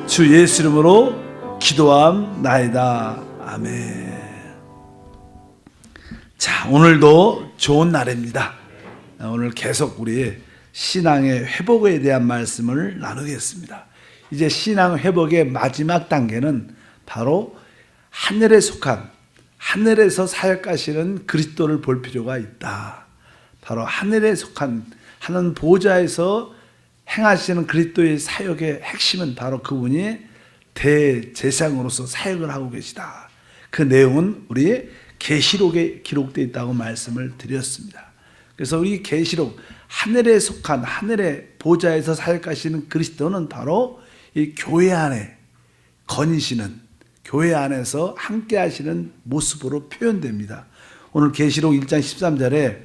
주 예수 이름으로 기도함나이다. 아멘. 자, 오늘도 좋은 날입니다. 오늘 계속 우리 신앙의 회복에 대한 말씀을 나누겠습니다. 이제 신앙 회복의 마지막 단계는 바로 하늘에 속한, 하늘에서 사역하시는 그리스도를 볼 필요가 있다. 바로 하늘에 속한 하나님 보좌에서 행하시는 그리스도의 사역의 핵심은 바로 그분이 대제사장으로서 사역을 하고 계시다. 그 내용은 우리 계시록에 기록되어 있다고 말씀을 드렸습니다. 그래서 우리 계시록, 하늘에 속한 하늘의 보좌에서 사역하시는 그리스도는 바로 이 교회 안에 거니시는, 교회 안에서 함께 하시는 모습으로 표현됩니다. 오늘 계시록 1장 13절에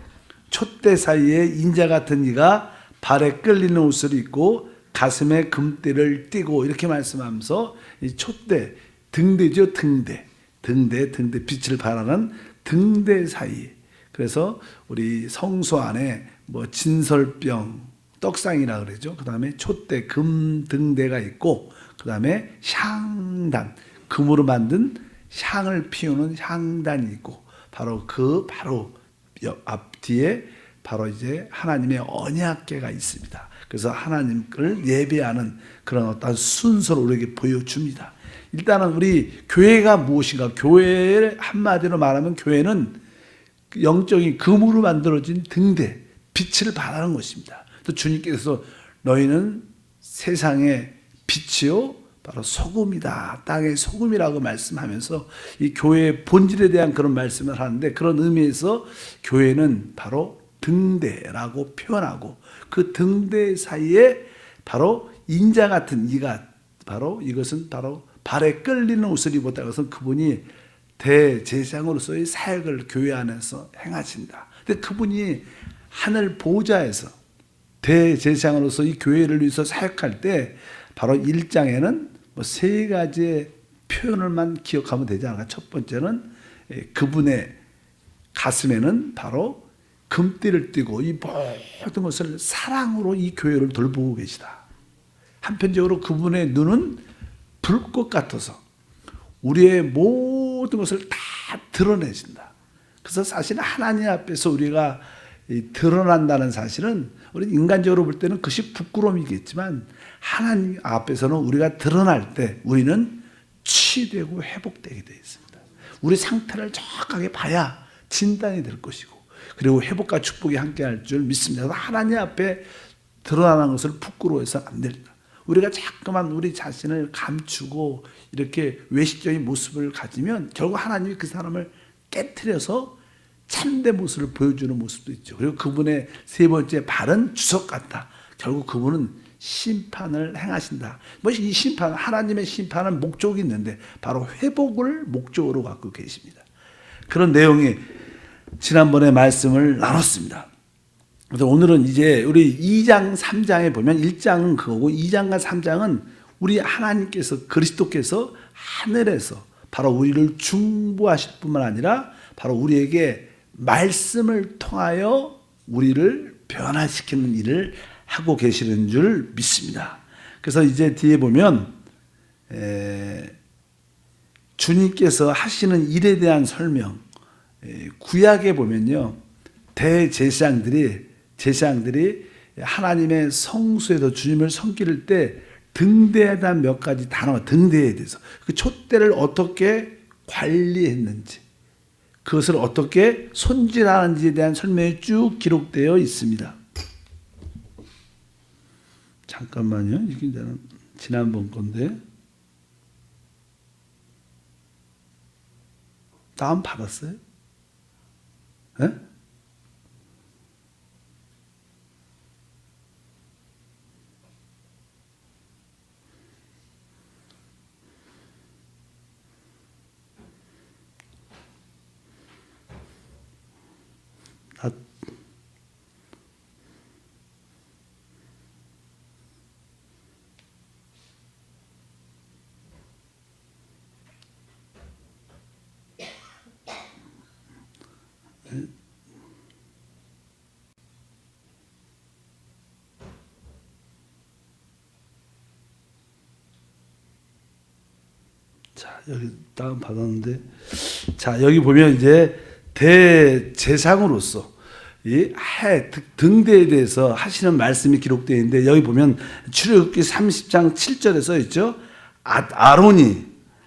촛대 사이에 인자 같은 이가 발에 끌리는 옷을 입고 가슴에 금띠를 띠고, 이렇게 말씀하면서 이 촛대, 등대죠. 등대, 빛을 발하는 등대 사이. 그래서 우리 성소 안에 뭐 진설병, 떡상이라 그러죠. 그 다음에 촛대, 금 등대가 있고, 그 다음에 향단, 금으로 만든 향을 피우는 향단이 있고, 바로 앞뒤에 바로 이제 하나님의 언약궤가 있습니다. 그래서 하나님을 예배하는 그런 어떤 순서를 우리에게 보여줍니다. 일단은 우리 교회가 무엇인가? 교회를 한마디로 말하면 교회는 영적인 금으로 만들어진 등대, 빛을 발하는 것입니다. 또 주님께서 너희는 세상의 빛이요 바로 소금이다, 땅의 소금이라고 말씀하면서 이 교회의 본질에 대한 그런 말씀을 하는데, 그런 의미에서 교회는 바로 등대라고 표현하고, 그 등대 사이에 바로 인자 같은 이가, 바로 이것은 바로 발에 끌리는 옷을 입었다. 그것은 그분이 대제사장으로서의 사역을 교회 안에서 행하신다. 근데 그분이 하늘 보좌에서 대제사장으로서 이 교회를 위해서 사역할 때 바로 1장에는 뭐 세 가지의 표현을만 기억하면 되지 않을까? 첫 번째는 그분의 가슴에는 바로 금띠를 띠고 이 모든 것을 사랑으로 이 교회를 돌보고 계시다. 한편적으로 그분의 눈은 불꽃 같아서 우리의 모든 것을 다 드러내신다. 그래서 사실 하나님 앞에서 우리가 드러난다는 사실은 우리 인간적으로 볼 때는 그것이 부끄러움이겠지만, 하나님 앞에서는 우리가 드러날 때 우리는 치유되고 회복되게 되어 있습니다. 우리 상태를 정확하게 봐야 진단이 될 것이고, 그리고 회복과 축복이 함께할 줄 믿습니다. 하나님 앞에 드러나는 것을 부끄러워해서 안 됩니다. 우리가 자꾸만 우리 자신을 감추고 이렇게 외식적인 모습을 가지면 결국 하나님이 그 사람을 깨트려서 참된 모습을 보여주는 모습도 있죠. 그리고 그분의 세 번째 발은 주석 같다. 결국 그분은 심판을 행하신다. 이 심판, 하나님의 심판은 목적이 있는데 바로 회복을 목적으로 갖고 계십니다. 그런 내용이 지난번에 말씀을 나눴습니다. 그래서 오늘은 이제 우리 2장, 3장에 보면 1장은 그거고 2장과 3장은 우리 하나님께서, 그리스도께서 하늘에서 바로 우리를 중보하실 뿐만 아니라 바로 우리에게 말씀을 통하여 우리를 변화시키는 일을 하고 계시는 줄 믿습니다. 그래서 이제 뒤에 보면 주님께서 하시는 일에 대한 설명, 구약에 보면요, 대제사장들이 하나님의 성소에서 주님을 섬길 때 등대에 대한 몇 가지 단어가, 등대에 대해서 그 촛대를 어떻게 관리했는지, 그것을 어떻게 손질하는지에 대한 설명이 쭉 기록되어 있습니다. 잠깐만요. 이게 지난번 건데. 다음 받았어요? 네? 자, 여기 다운 받았는데, 자, 여기 보면 이제 대제사장으로서 이 등대에 대해서 하시는 말씀이 기록되어 있는데, 여기 보면 출애굽기 30장 7절에 써 있죠. 아론이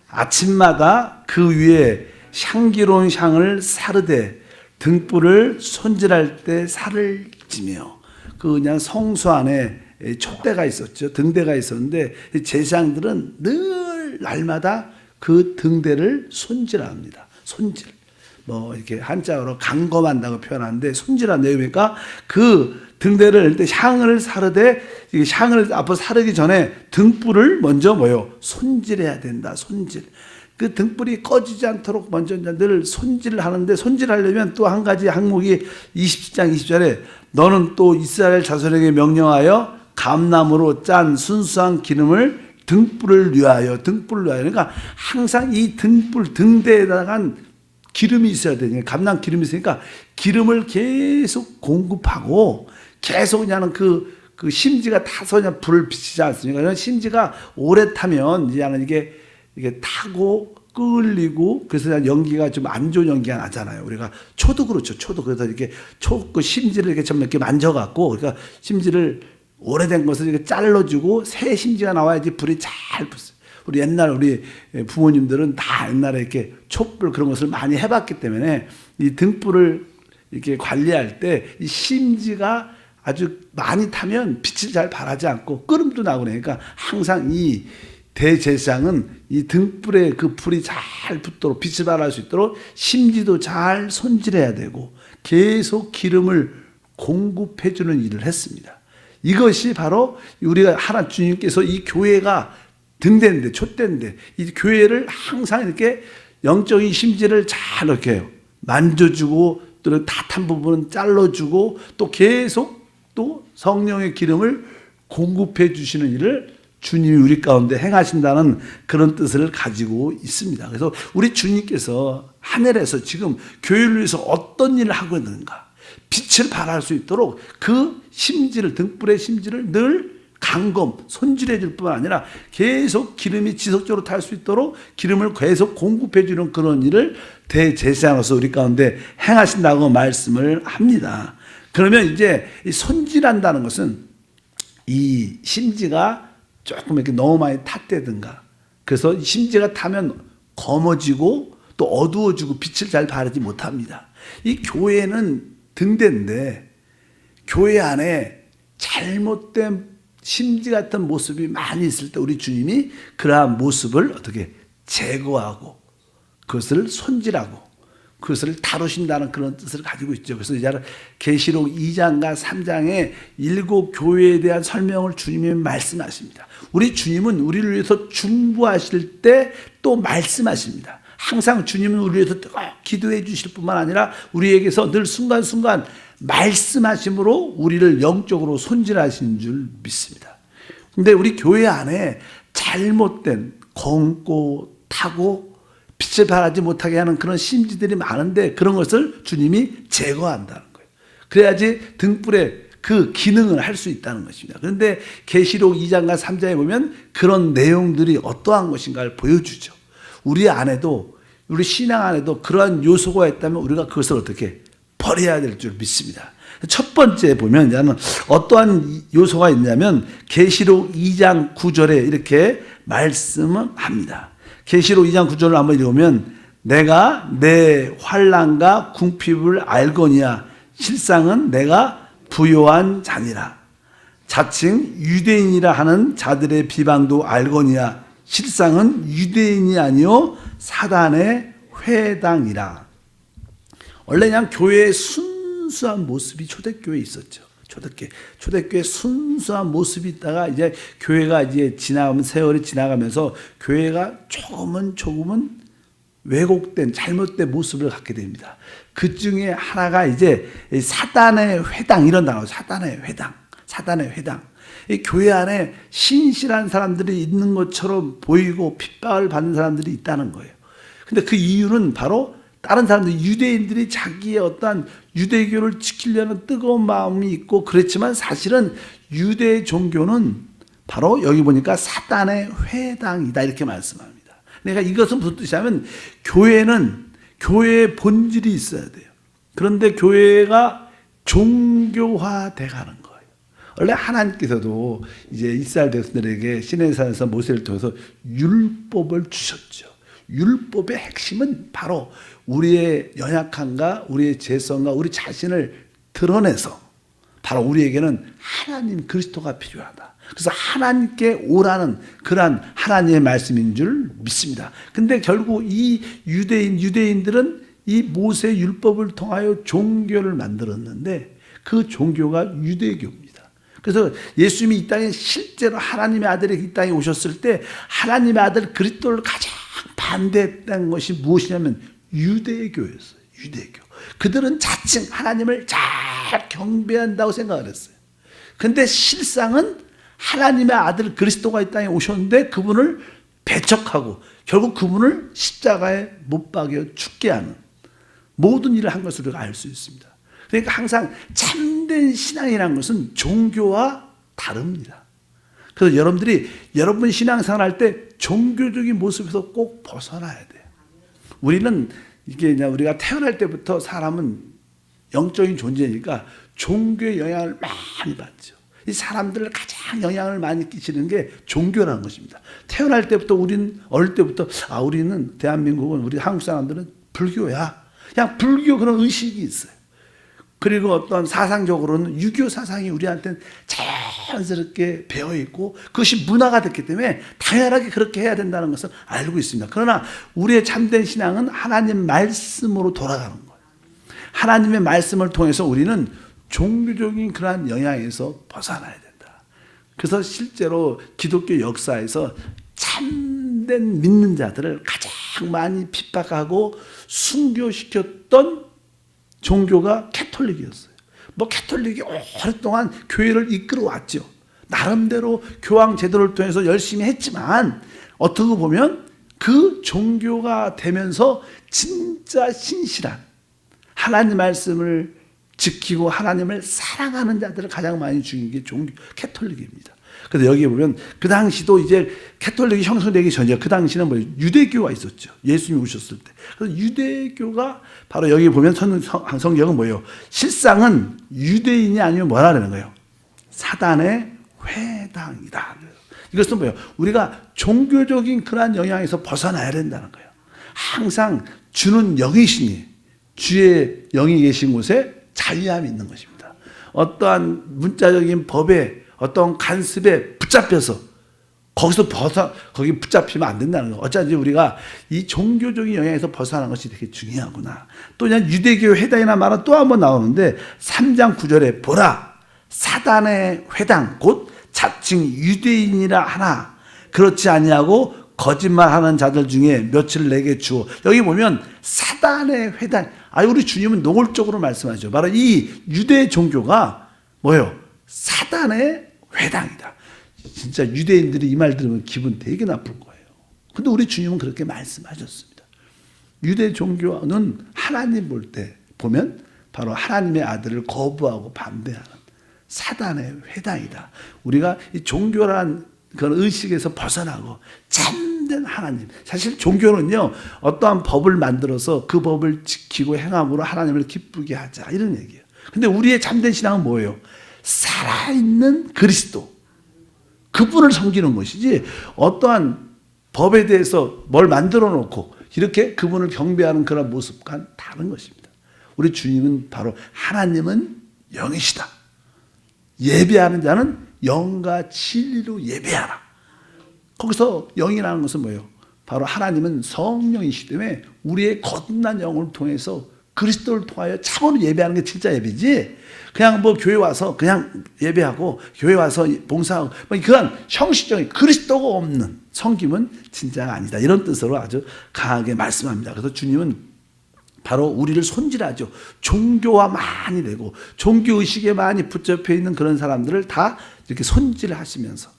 아침마다 그 위에 향기로운 향을 사르되 등불을 손질할 때 살을 찌며, 그 그냥 성소 안에 촛대가 있었죠. 등대가 있었는데 제사장들은 늘 날마다 그 등대를 손질합니다. 손질. 뭐 이렇게 한자어로 강검한다고 표현하는데, 손질한 내용이니까 그 등대를 향을 사르되, 향을 앞으로 사르기 전에 등불을 먼저 뭐요? 손질해야 된다. 손질. 그 등불이 꺼지지 않도록 먼저 늘 손질을 하는데, 손질하려면 또 한 가지 항목이 20장 20절에 너는 또 이스라엘 자손에게 명령하여 감나무로 짠 순수한 기름을 등불을 위하여, 등불을 위하여. 그러니까 항상 이 등불 등대에다가 기름이 있어야 되니까, 감난 기름이 있으니까 기름을 계속 공급하고, 계속 그냥 그 심지가 타서 그냥 불을 비치지 않습니까? 그냥 심지가 오래 타면 이게 타고 끓이고, 그래서 그냥 연기가 좀 안 좋은 연기가 나잖아요. 우리가 초도 그렇죠. 초도. 그래서 이렇게 그 심지를 이렇게 좀 이렇게 만져갖고, 그러니까 심지를 오래된 것을 이렇게 잘라주고 새 심지가 나와야지 불이 잘 붙어요. 우리 옛날 우리 부모님들은 다 옛날에 이렇게 촛불 그런 것을 많이 해봤기 때문에 이 등불을 이렇게 관리할 때 이 심지가 아주 많이 타면 빛을 잘 발하지 않고 끓음도 나고, 그러니까 항상 이 대제사장은 이 등불에 그 불이 잘 붙도록, 빛을 발할 수 있도록 심지도 잘 손질해야 되고 계속 기름을 공급해주는 일을 했습니다. 이것이 바로 우리가 하나 주님께서 이 교회가 등대인데, 촛대인데, 이 교회를 항상 이렇게 영적인 심지를 잘 이렇게 만져주고, 또 탓한 부분은 잘라주고, 또 계속 또 성령의 기름을 공급해 주시는 일을 주님이 우리 가운데 행하신다는 그런 뜻을 가지고 있습니다. 그래서 우리 주님께서 하늘에서 지금 교회를 위해서 어떤 일을 하고 있는가, 빛을 발할 수 있도록 그 심지를, 등불의 심지를 늘 강검, 손질해 줄 뿐만 아니라 계속 기름이 지속적으로 탈 수 있도록 기름을 계속 공급해 주는 그런 일을 대제사장으로서 우리 가운데 행하신다고 말씀을 합니다. 그러면 이제 이 손질한다는 것은 이 심지가 조금 이렇게 너무 많이 탔다든가, 그래서 심지가 타면 검어지고 또 어두워지고 빛을 잘 발하지 못합니다. 이 교회는 등대인데, 교회 안에 잘못된 심지 같은 모습이 많이 있을 때 우리 주님이 그러한 모습을 어떻게 제거하고 그것을 손질하고 그것을 다루신다는 그런 뜻을 가지고 있죠. 그래서 이제 계시록 2장과 3장에 7교회에 대한 설명을 주님이 말씀하십니다. 우리 주님은 우리를 위해서 중보하실 때 또 말씀하십니다. 항상 주님은 우리를 위해서 기도해 주실 뿐만 아니라 우리에게서 늘 순간순간 말씀하심으로 우리를 영적으로 손질하시는 줄 믿습니다. 근데 우리 교회 안에 잘못된, 검고 타고 빛을 발하지 못하게 하는 그런 심지들이 많은데, 그런 것을 주님이 제거한다는 거예요. 그래야지 등불의 그 기능을 할 수 있다는 것입니다. 그런데 계시록 2장과 3장에 보면 그런 내용들이 어떠한 것인가를 보여주죠. 우리 안에도, 우리 신앙 안에도 그러한 요소가 있다면 우리가 그것을 어떻게 버려야 될 줄 믿습니다. 첫 번째 보면 어떠한 요소가 있냐면 계시록 2장 9절에 이렇게 말씀합니다. 계시록 2장 9절을 한번 읽으면 내가 내 환난과 궁핍을 알거니와 실상은 내가 부요한 자니라. 자칭 유대인이라 하는 자들의 비방도 알거니와 실상은 유대인이 아니요 사단의 회당이라. 원래 그냥 교회의 순수한 모습이 초대교회에 있었죠. 초대교회 순수한 모습이 있다가 이제 교회가 이제 세월이 지나가면서 교회가 조금은 왜곡된, 잘못된 모습을 갖게 됩니다. 그 중에 하나가 이제 사단의 회당, 이런 단어, 사단의 회당. 이 교회 안에 신실한 사람들이 있는 것처럼 보이고 핍박을 받는 사람들이 있다는 거예요. 근데 그 이유는 바로 다른 사람들, 유대인들이 자기의 어떠한 유대교를 지키려는 뜨거운 마음이 있고 그렇지만 사실은 유대 종교는 바로 여기 보니까 사단의 회당이다 이렇게 말씀합니다. 그러니까 이것은 무슨 뜻이냐면 교회는 교회의 본질이 있어야 돼요. 그런데 교회가 종교화돼 가는 거예요. 원래 하나님께서도 이제 이스라엘 백성들에게 시내산에서 모세를 통해서 율법을 주셨죠. 율법의 핵심은 바로 우리의 연약함과 우리의 죄성과 우리 자신을 드러내서 바로 우리에게는 하나님 그리스도가 필요하다. 그래서 하나님께 오라는 그러한 하나님의 말씀인 줄 믿습니다. 근데 결국 이 유대인들은 이 모세 율법을 통하여 종교를 만들었는데 그 종교가 유대교입니다. 그래서 예수님이 이 땅에 실제로 하나님의 아들이 이 땅에 오셨을 때 하나님의 아들 그리스도를 가장 반대했던 것이 무엇이냐면 유대교였어요. 유대교. 그들은 자칭 하나님을 잘 경배한다고 생각을 했어요. 근데 실상은 하나님의 아들 그리스도가 이 땅에 오셨는데 그분을 배척하고 결국 그분을 십자가에 못 박여 죽게 하는 모든 일을 한 것으로 우리가 알 수 있습니다. 그러니까 항상 참된 신앙이라는 것은 종교와 다릅니다. 그래서 여러분들이 여러분 신앙생활 할 때 종교적인 모습에서 꼭 벗어나야 돼요. 우리는 이게 우리가 태어날 때부터 사람은 영적인 존재니까 종교의 영향을 많이 받죠. 이 사람들을 가장 영향을 많이 끼치는 게 종교라는 것입니다. 태어날 때부터 우리는 어릴 때부터 우리는 대한민국은 우리 한국 사람들은 불교야. 그냥 불교 그런 의식이 있어요. 그리고 어떤 사상적으로는 유교 사상이 우리한테는 자연스럽게 배어있고 그것이 문화가 됐기 때문에 당연하게 그렇게 해야 된다는 것을 알고 있습니다. 그러나 우리의 참된 신앙은 하나님 말씀으로 돌아가는 거예요. 하나님의 말씀을 통해서 우리는 종교적인 그러한 영향에서 벗어나야 된다. 그래서 실제로 기독교 역사에서 참된 믿는 자들을 가장 많이 핍박하고 순교시켰던 종교가 캐톨릭이었어요. 캐톨릭이 오랫동안 교회를 이끌어 왔죠. 나름대로 교황 제도를 통해서 열심히 했지만 어떻게 보면 그 종교가 되면서 진짜 신실한 하나님 말씀을 지키고 하나님을 사랑하는 자들을 가장 많이 죽인 게 종교 캐톨릭입니다. 그래서 여기에 보면 그 당시도 이제 캐톨릭이 형성되기 전에 그 당시는 유대교가 있었죠. 예수님이 오셨을 때. 그래서 유대교가 바로 여기 보면 성경은 뭐예요? 실상은 유대인이 아니면 뭐라 그러는 거예요? 사단의 회당이다. 이것은 뭐예요? 우리가 종교적인 그러한 영향에서 벗어나야 된다는 거예요. 항상 주는 영이시니 주의 영이 계신 곳에 자유함이 있는 것입니다. 어떠한 문자적인 법에 어떤 간섭에 붙잡혀서 거기서 거기 붙잡히면 안 된다는 거. 어쩐지 우리가 이 종교적인 영향에서 벗어나는 것이 되게 중요하구나. 또 그냥 유대교 회당이라는 말은 또 한 번 나오는데 3장 9절에 보라 사단의 회당 곧 자칭 유대인이라 하나 그렇지 아니하고 거짓말하는 자들 중에 며칠 내게 주어. 여기 보면 사단의 회당. 우리 주님은 노골적으로 말씀하죠. 바로 이 유대 종교가 뭐예요? 사단의 회당이다. 진짜 유대인들이 이 말 들으면 기분 되게 나쁠 거예요. 근데 우리 주님은 그렇게 말씀하셨습니다. 유대 종교는 하나님 볼 때 보면 바로 하나님의 아들을 거부하고 반대하는 사단의 회당이다. 우리가 이 종교란 그런 의식에서 벗어나고 참된 하나님. 사실 종교는요, 어떠한 법을 만들어서 그 법을 지키고 행함으로 하나님을 기쁘게 하자. 이런 얘기예요. 근데 우리의 참된 신앙은 뭐예요? 살아있는 그리스도. 그분을 섬기는 것이지 어떠한 법에 대해서 뭘 만들어 놓고 이렇게 그분을 경배하는 그런 모습과는 다른 것입니다. 우리 주님은 바로 하나님은 영이시다. 예배하는 자는 영과 진리로 예배하라. 거기서 영이라는 것은 뭐예요? 바로 하나님은 성령이시기 때문에 우리의 거듭난 영을 통해서 그리스도를 통하여 참으로 예배하는 게 진짜 예배지. 그냥 교회 와서 그냥 예배하고 교회 와서 봉사하고 그런 형식적인 그리스도가 없는 섬김은 진짜가 아니다. 이런 뜻으로 아주 강하게 말씀합니다. 그래서 주님은 바로 우리를 손질하죠. 종교와 많이 되고 종교의식에 많이 붙잡혀 있는 그런 사람들을 다 이렇게 손질하시면서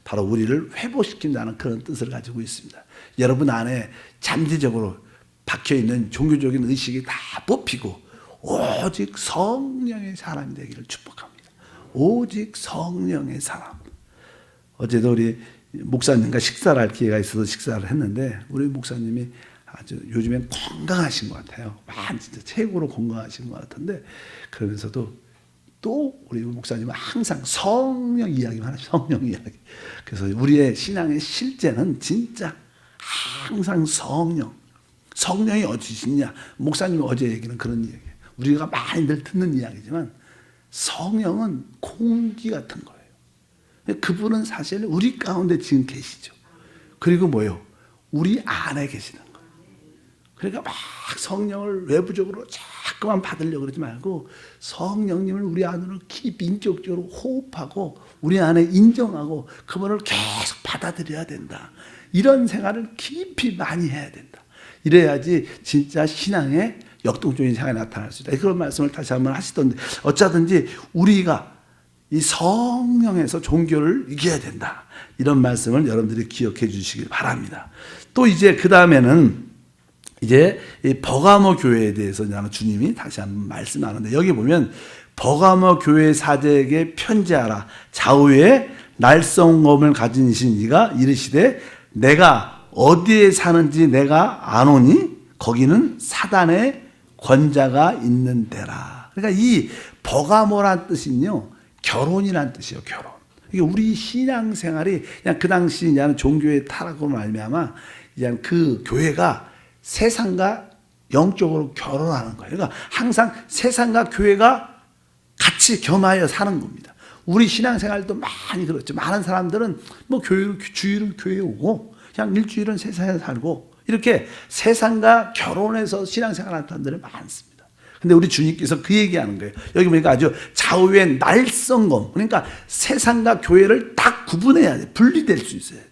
바로 우리를 회복시킨다는 그런 뜻을 가지고 있습니다. 여러분 안에 잠재적으로 박혀있는 종교적인 의식이 다 뽑히고 오직 성령의 사람이 되기를 축복합니다. 오직 성령의 사람. 어제도 우리 목사님과 식사를 할 기회가 있어서 식사를 했는데 우리 목사님이 아주 요즘엔 건강하신 것 같아요. 진짜 최고로 건강하신 것 같은데 그러면서도 또 우리 목사님은 항상 성령 이야기만 하죠. 성령 이야기. 그래서 우리의 신앙의 실제는 진짜 항상 성령이 어디시냐. 목사님이 어제 얘기는 그런 얘기예요. 우리가 많이들 듣는 이야기지만 성령은 공기 같은 거예요. 그분은 사실 우리 가운데 지금 계시죠. 그리고 뭐요? 우리 안에 계시는 거예요. 그러니까 막 성령을 외부적으로 자꾸만 받으려고 그러지 말고 성령님을 우리 안으로 깊이 인격적으로 호흡하고 우리 안에 인정하고 그분을 계속 받아들여야 된다. 이런 생활을 깊이 많이 해야 된다. 이래야지 진짜 신앙의 역동적인 생활이 나타날 수 있다. 그런 말씀을 다시 한번 하시던데 어쩌든지 우리가 이 성령에서 종교를 이겨야 된다. 이런 말씀을 여러분들이 기억해 주시길 바랍니다. 또 이제 그 다음에는 이제 이 버가모 교회에 대해서 주님이 다시 한번 말씀하는데 여기 보면 버가모 교회 사제에게 편지하라. 좌우에 날성검을 가진 이가 이르시되 내가 어디에 사는지 내가 아노니 거기는 사단의 권자가 있는 데라. 그러니까 이 버가모란 뜻은요 결혼이란 뜻이에요. 결혼. 이게 우리 신앙생활이 그냥 그 당시 그냥 종교의 타락으로 말미암아 그냥 그 교회가 세상과 영적으로 결혼하는 거예요. 그러니까 항상 세상과 교회가 같이 겸하여 사는 겁니다. 우리 신앙생활도 많이 그렇죠. 많은 사람들은 뭐 주일은 교회에 오고 그냥 일주일은 세상에 살고 이렇게 세상과 결혼해서 신앙생활하는 사람들이 많습니다. 근데 우리 주님께서 그 얘기하는 거예요. 여기 보니까 아주 좌우에 날성검. 그러니까 세상과 교회를 딱 구분해야 돼. 분리될 수 있어야 돼.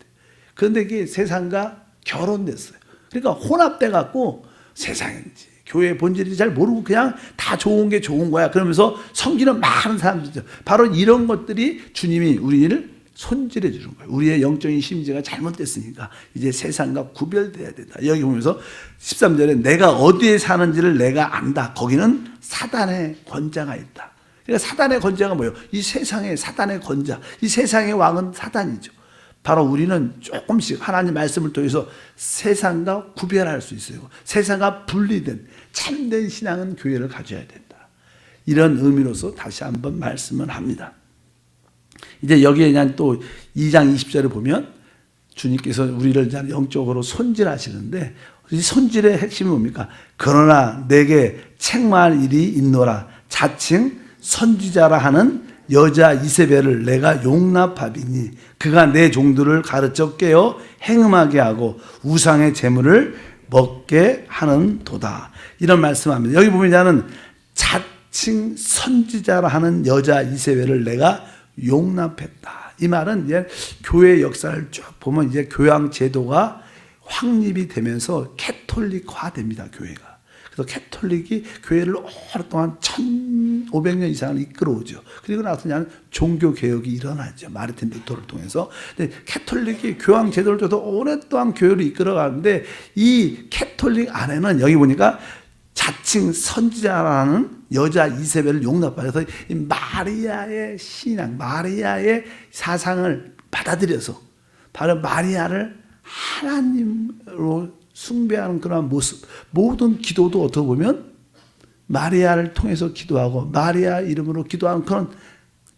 그런데 이게 세상과 결혼됐어요. 그러니까 혼합돼 갖고 세상인지 교회의 본질인지 잘 모르고 그냥 다 좋은 게 좋은 거야. 그러면서 섬기는 많은 사람들이죠. 바로 이런 것들이 주님이 우리를 손질해 주는 거예요. 우리의 영적인 심지가 잘못됐으니까 이제 세상과 구별돼야 된다. 여기 보면서 13절에 내가 어디에 사는지를 내가 안다. 거기는 사단의 권자가 있다. 그러니까 사단의 권자가 뭐예요? 이 세상의 사단의 권자. 이 세상의 왕은 사단이죠. 바로 우리는 조금씩 하나님 말씀을 통해서 세상과 구별할 수 있어요. 세상과 분리된 참된 신앙은 교회를 가져야 된다. 이런 의미로서 다시 한번 말씀을 합니다. 이제 여기에 대한 또 2장 20절을 보면 주님께서 우리를 영적으로 손질하시는데 이 손질의 핵심이 뭡니까? 그러나 내게 책망할 일이 있노라. 자칭 선지자라 하는 여자 이세벨을 내가 용납하리니 그가 내 종들을 가르쳐 깨어 행음하게 하고 우상의 재물을 먹게 하는 도다. 이런 말씀합니다. 여기 보면 나는 자칭 선지자라 하는 여자 이세벨을 내가 용납했다. 이 말은 이제 교회 역사를 쭉 보면 이제 교양 제도가 확립이 되면서 캐톨릭화됩니다. 교회가. 그래서 캐톨릭이 교회를 오랫동안 1500년 이상을 이끌어오죠. 그리고 나서 그냥 종교 개혁이 일어나죠. 마르틴 루터를 통해서. 근데 캐톨릭이 교황 제도를 줘서 오랫동안 교회를 이끌어가는데 이 캐톨릭 안에는 여기 보니까 자칭 선지자라는 여자 이세벨을 용납받아서 이 마리아의 신앙, 마리아의 사상을 받아들여서 바로 마리아를 하나님으로 숭배하는 그런 모습. 모든 기도도 어떻게 보면 마리아를 통해서 기도하고 마리아 이름으로 기도하는 그런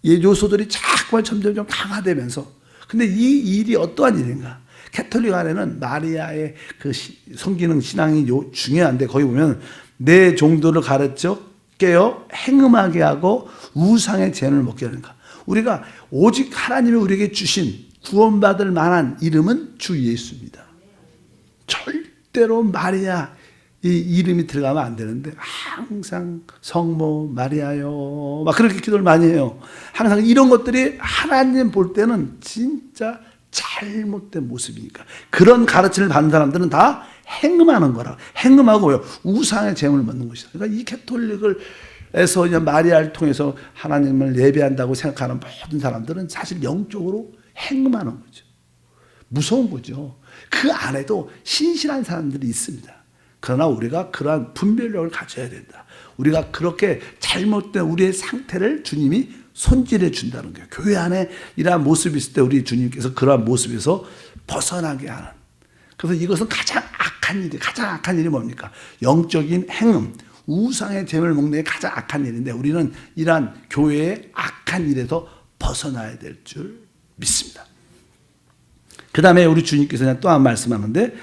요소들이 자꾸만 점점 강화되면서 근데 이 일이 어떠한 일인가? 캐톨릭 안에는 마리아의 그 섬기는 신앙이 중요한데 거기 보면 내 종들을 가르쳐 깨어 행음하게 하고 우상의 재물을 먹게 하는가. 우리가 오직 하나님이 우리에게 주신 구원받을 만한 이름은 주 예수입니다. 절대로 마리아 이 이름이 들어가면 안 되는데 항상 성모 마리아요 막 그렇게 기도를 많이 해요. 항상 이런 것들이 하나님 볼 때는 진짜 잘못된 모습이니까 그런 가르침을 받는 사람들은 다 행음하는 거라. 행음하고요 우상의 재물을 먹는 것이다. 그러니까 이 캐톨릭을 에서 그냥 마리아를 통해서 하나님을 예배한다고 생각하는 모든 사람들은 사실 영적으로 행음하는 거죠. 무서운 거죠. 그 안에도 신실한 사람들이 있습니다. 그러나 우리가 그러한 분별력을 가져야 된다. 우리가 그렇게 잘못된 우리의 상태를 주님이 손질해 준다는 거예요. 교회 안에 이러한 모습이 있을 때 우리 주님께서 그러한 모습에서 벗어나게 하는. 그래서 이것은 가장 악한 일이 뭡니까? 영적인 행음, 우상의 재물을 먹는 게 가장 악한 일인데 우리는 이러한 교회의 악한 일에서 벗어나야 될 줄 믿습니다. 그 다음에 우리 주님께서 또 한 말씀하는데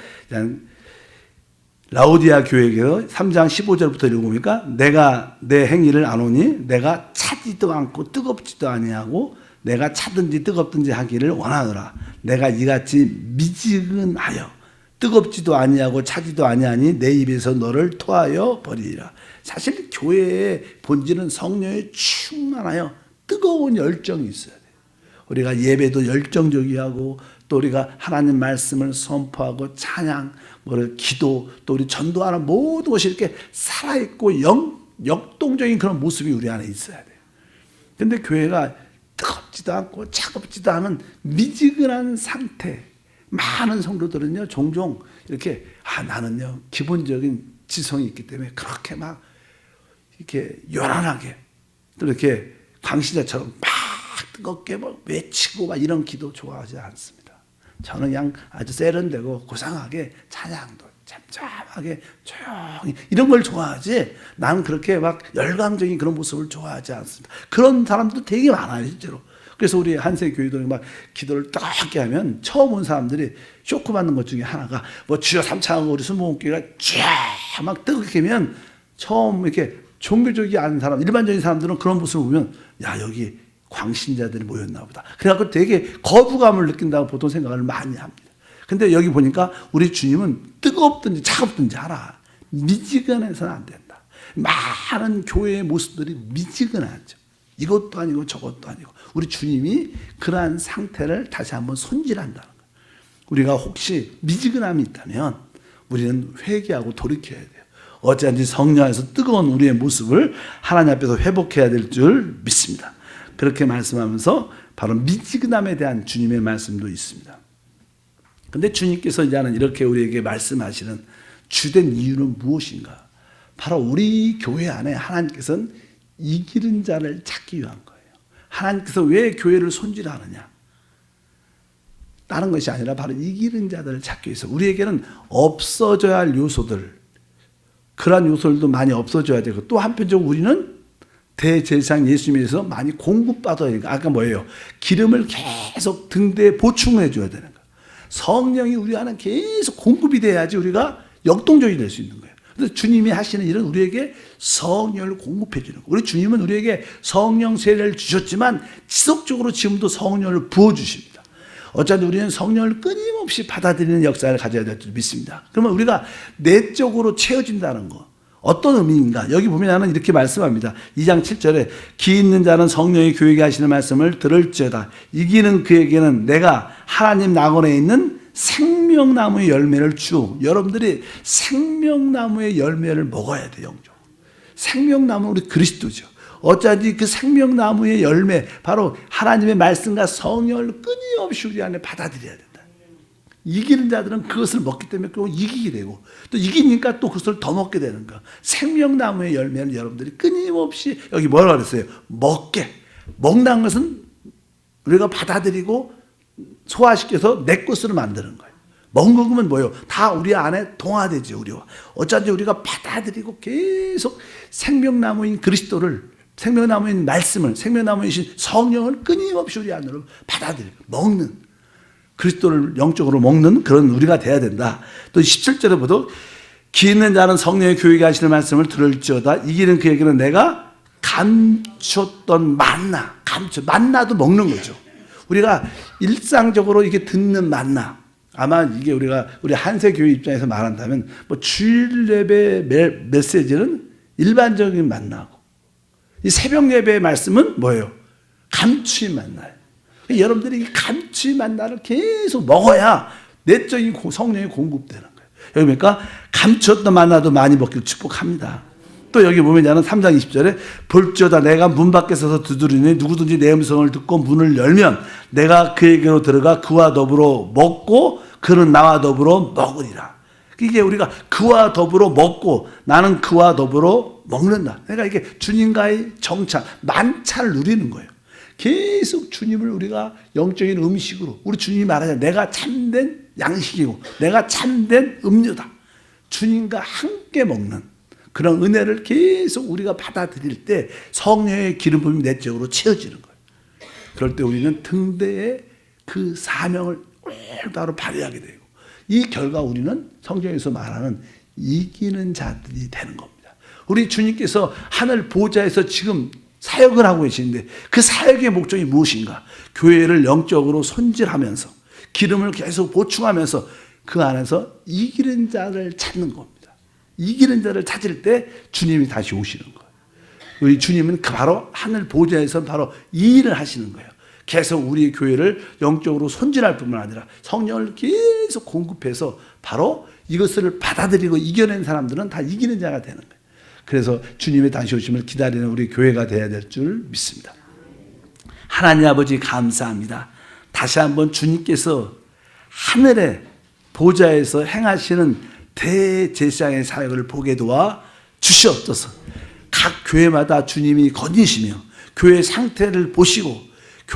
라오디아 교회에서 3장 15절부터 읽어보니까 내가 내 행위를 아노니 내가 차지도 않고 뜨겁지도 아니하고 내가 차든지 뜨겁든지 하기를 원하노라. 내가 이같이 미지근하여 뜨겁지도 아니하고 차지도 아니하니 내 입에서 너를 토하여 버리리라. 사실 교회의 본질은 성령에 충만하여 뜨거운 열정이 있어야 돼요. 우리가 예배도 열정적이 하고 또 우리가 하나님 말씀을 선포하고 찬양, 기도, 또 우리 전도하는 모든 것이 이렇게 살아있고 역동적인 그런 모습이 우리 안에 있어야 돼요. 근데 교회가 뜨겁지도 않고 차갑지도 않은 미지근한 상태. 많은 성도들은요, 종종 이렇게, 나는요, 기본적인 지성이 있기 때문에 그렇게 막, 이렇게 요란하게, 또 이렇게 광신자처럼 막 뜨겁게 막 외치고 막 이런 기도 좋아하지 않습니다. 저는 그냥 아주 세련되고 고상하게 찬양도 잠잠하게 조용히 이런 걸 좋아하지 나는 그렇게 막 열광적인 그런 모습을 좋아하지 않습니다. 그런 사람도 되게 많아요, 실제로. 그래서 우리 한세 교회도 막 기도를 뜨겁게 하면 처음 온 사람들이 쇼크 받는 것 중에 하나가 주여 삼창하고 우리 수목교회가 쫙 막 뜨겁게 하면 처음 이렇게 종교적이 않은 사람, 일반적인 사람들은 그런 모습을 보면 여기 광신자들이 모였나 보다. 그래갖고 되게 거부감을 느낀다고 보통 생각을 많이 합니다. 근데 여기 보니까 우리 주님은 뜨겁든지 차갑든지 하라. 미지근해서는 안 된다. 많은 교회의 모습들이 미지근하죠. 이것도 아니고 저것도 아니고. 우리 주님이 그러한 상태를 다시 한번 손질한다는 거예요. 우리가 혹시 미지근함이 있다면 우리는 회개하고 돌이켜야 돼요. 어찌한지 성령 안에서 뜨거운 우리의 모습을 하나님 앞에서 회복해야 될 줄 믿습니다. 그렇게 말씀하면서 바로 미지근함에 대한 주님의 말씀도 있습니다. 근데 주님께서 이제는 이렇게 우리에게 말씀하시는 주된 이유는 무엇인가? 바로 우리 교회 안에 하나님께서는 이기는 자를 찾기 위한 거예요. 하나님께서 왜 교회를 손질하느냐? 다른 것이 아니라 바로 이기는 자들을 찾기 위해서 우리에게는 없어져야 할 요소들, 그러한 요소들도 많이 없어져야 되고 또 한편적으로 우리는 대제사장 예수님에서 많이 공급받아야 되니까 아까 뭐예요? 기름을 계속 등대에 보충해 줘야 되는 거예요. 성령이 우리 안에 계속 공급이 돼야지 우리가 역동적이 될 수 있는 거예요. 그래서 주님이 하시는 일은 우리에게 성령을 공급해 주는 거예요. 우리 주님은 우리에게 성령 세례를 주셨지만 지속적으로 지금도 성령을 부어주십니다. 어차피 우리는 성령을 끊임없이 받아들이는 역사를 가져야 될 줄 믿습니다. 그러면 우리가 내적으로 채워진다는 거 어떤 의미인가? 여기 보면 나는 이렇게 말씀합니다. 2장 7절에 기 있는 자는 성령이 교회에 하시는 말씀을 들을지어다. 이기는 그에게는 내가 하나님 낙원에 있는 생명나무의 열매를 주. 여러분들이 생명나무의 열매를 먹어야 돼요. 영적. 생명나무는 우리 그리스도죠. 어차피 그 생명나무의 열매 바로 하나님의 말씀과 성령을 끊임없이 우리 안에 받아들여야 된다. 이기는 자들은 그것을 먹기 때문에 또 이기게 되고 또 이기니까 또 그것을 더 먹게 되는 거야. 생명나무의 열매는 여러분들이 끊임없이 여기 뭐라고 그랬어요? 먹는 것은 우리가 받아들이고 소화시켜서 내 것으로 만드는 거예요. 먹으면 뭐예요? 다 우리 안에 동화되죠. 우리와 어쩐지 우리가 받아들이고 계속 생명나무인 그리스도를 생명나무인 말씀을 생명나무이신 성령을 끊임없이 우리 안으로 받아들이고 먹는 그리스도를 영적으로 먹는 그런 우리가 돼야 된다. 또 17절에 보도 기 있는 자는 성령의 교회에 하시는 말씀을 들을지어다. 이기는 그에게는 내가 감췄던 만나도 먹는 거죠. 우리가 일상적으로 이게 듣는 만나 아마 이게 우리 한세교회 입장에서 말한다면 주일 예배 메시지는 일반적인 만나고 이 새벽 예배의 말씀은 뭐예요? 감추인 만나예요. 여러분들이 이 감추인 만나를 계속 먹어야 내적인 성령이 공급되는 거예요. 여기 보니까 감추었던 만나도 많이 먹기를 축복합니다. 또 여기 보면 나는 3장 20절에 볼지어다 내가 문 밖에 서서 두드리니 누구든지 내 음성을 듣고 문을 열면 내가 그에게로 들어가 그와 더불어 먹고 그는 나와 더불어 먹으리라. 이게 우리가 그와 더불어 먹고 나는 그와 더불어 먹는다. 그러니까 이게 주님과의 정찬, 만찬을 누리는 거예요. 계속 주님을 우리가 영적인 음식으로, 우리 주님이 말하잖아요. 내가 참된 양식이고 내가 참된 음료다. 주님과 함께 먹는 그런 은혜를 계속 우리가 받아들일 때 성령의 기름 부음이 내적으로 채워지는 거예요. 그럴 때 우리는 등대의 그 사명을 올바로 발휘하게 되고, 이 결과 우리는 성경에서 말하는 이기는 자들이 되는 겁니다. 우리 주님께서 하늘 보좌에서 지금 사역을 하고 계시는데 그 사역의 목적이 무엇인가? 교회를 영적으로 손질하면서 기름을 계속 보충하면서 그 안에서 이기는 자를 찾는 겁니다. 이기는 자를 찾을 때 주님이 다시 오시는 거예요. 우리 주님은 바로 하늘 보좌에서 바로 이 일을 하시는 거예요. 계속 우리 교회를 영적으로 손질할 뿐만 아니라 성령을 계속 공급해서 바로 이것을 받아들이고 이겨낸 사람들은 다 이기는 자가 되는 거예요. 그래서 주님의 다시 오심을 기다리는 우리 교회가 되어야 될 줄 믿습니다. 하나님 아버지 감사합니다. 다시 한번 주님께서 하늘의 보좌에서 행하시는 대제사장의 사역을 보게 도와 주시옵소서. 각 교회마다 주님이 거니시며 교회 상태를 보시고